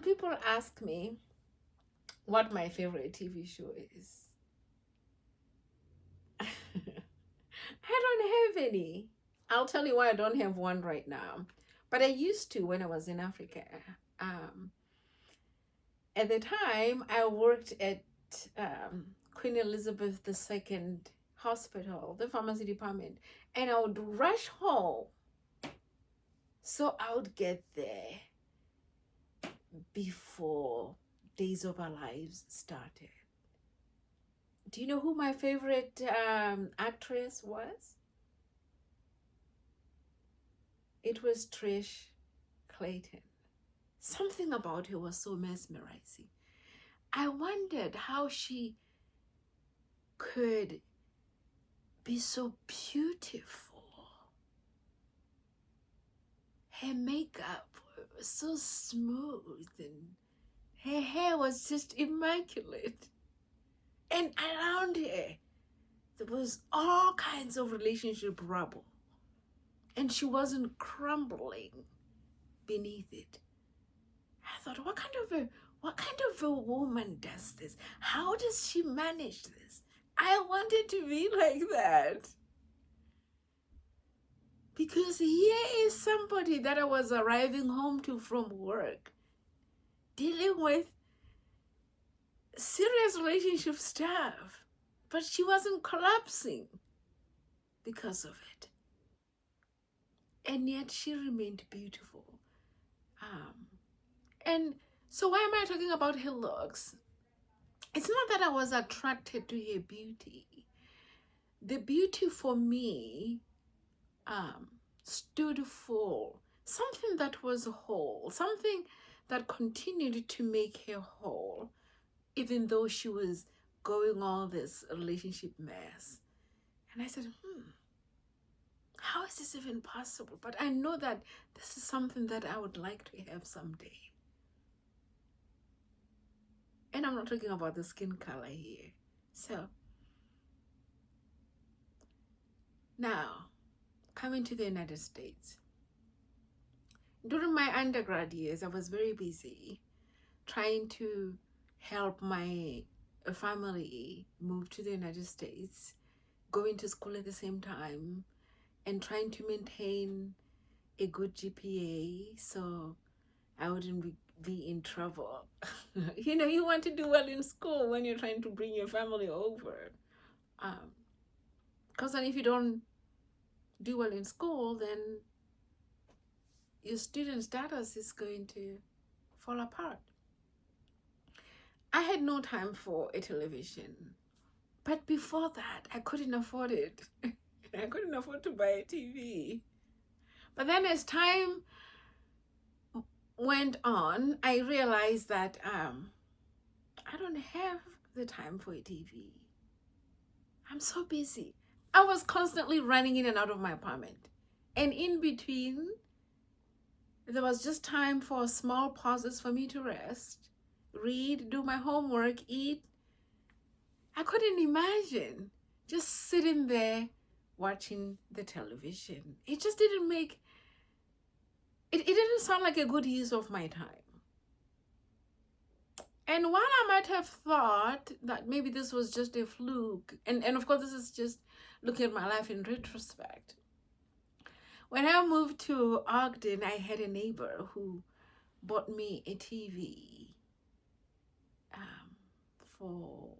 People ask me what my favorite TV show is. I don't have any. I'll tell you why I don't have one right now. But I used to when I was in Africa. Um, at the time, I worked at Queen Elizabeth II Hospital, the pharmacy department, and I would rush home. So I would get there before Days of Our Lives started. Do you know who my favorite actress was? It was Trish Clayton. Something about her was so mesmerizing. I wondered how she could be so beautiful. Her makeup was so smooth and her hair was just immaculate. And around her, there was all kinds of relationship rubble. And she wasn't crumbling beneath it. I thought, what kind of a woman does this? How does she manage this? I wanted to be like that. Because here is somebody that I was arriving home to from work, dealing with serious relationship stuff, but she wasn't collapsing because of it. And yet she remained beautiful. And so why am I talking about her looks? It's not that I was attracted to her beauty. The beauty for me stood for something that was whole, something that continued to make her whole, even though she was going all this relationship mess. And I said, how is this even possible? But I know that this is something that I would like to have someday. And I'm not talking about the skin color here. So, now, coming to the United States. During my undergrad years, I was very busy trying to help my family move to the United States, going to school at the same time, and trying to maintain a good GPA so I wouldn't be in trouble. You know, you want to do well in school when you're trying to bring your family over. Because then if you don't do well in school, then your student status is going to fall apart. I had no time for a television. But before that, I couldn't afford it. I couldn't afford to buy a TV. But then as time went on, I realized that I don't have the time for a TV. I'm so busy. I was constantly running in and out of my apartment. And in between, there was just time for small pauses for me to rest, read, do my homework, eat. I couldn't imagine just sitting there watching the television. It just didn't make, it didn't sound like a good use of my time. And while I might have thought that maybe this was just a fluke, and of course this is just looking at my life in retrospect. When I moved to Ogden, I had a neighbor who bought me a TV for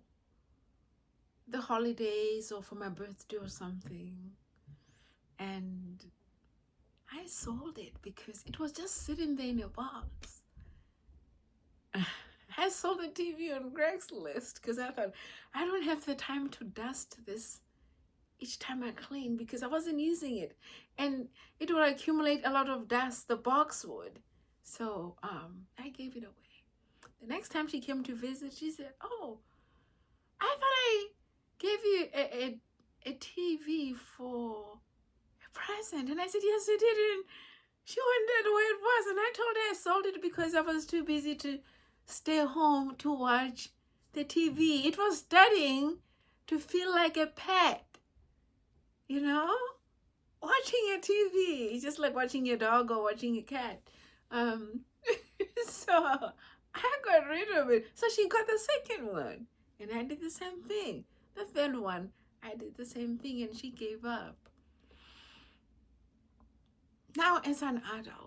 the holidays or for my birthday or something. And I sold it because it was just sitting there in a box. I sold the TV on Craigslist because I thought, I don't have the time to dust this each time I clean because I wasn't using it. And it would accumulate a lot of dust, the box would. So I gave it away. The next time she came to visit, she said, oh, I thought I gave you a TV for a present. And I said, yes, you did. And she wondered where it was. And I told her I sold it because I was too busy to stay home to watch the TV. It was starting to feel like a pet, you know? Watching a TV, just like watching a dog or watching a cat. So got rid of it. So she got the second one. And I did the same thing. The third one, I did the same thing and she gave up. Now, as an adult,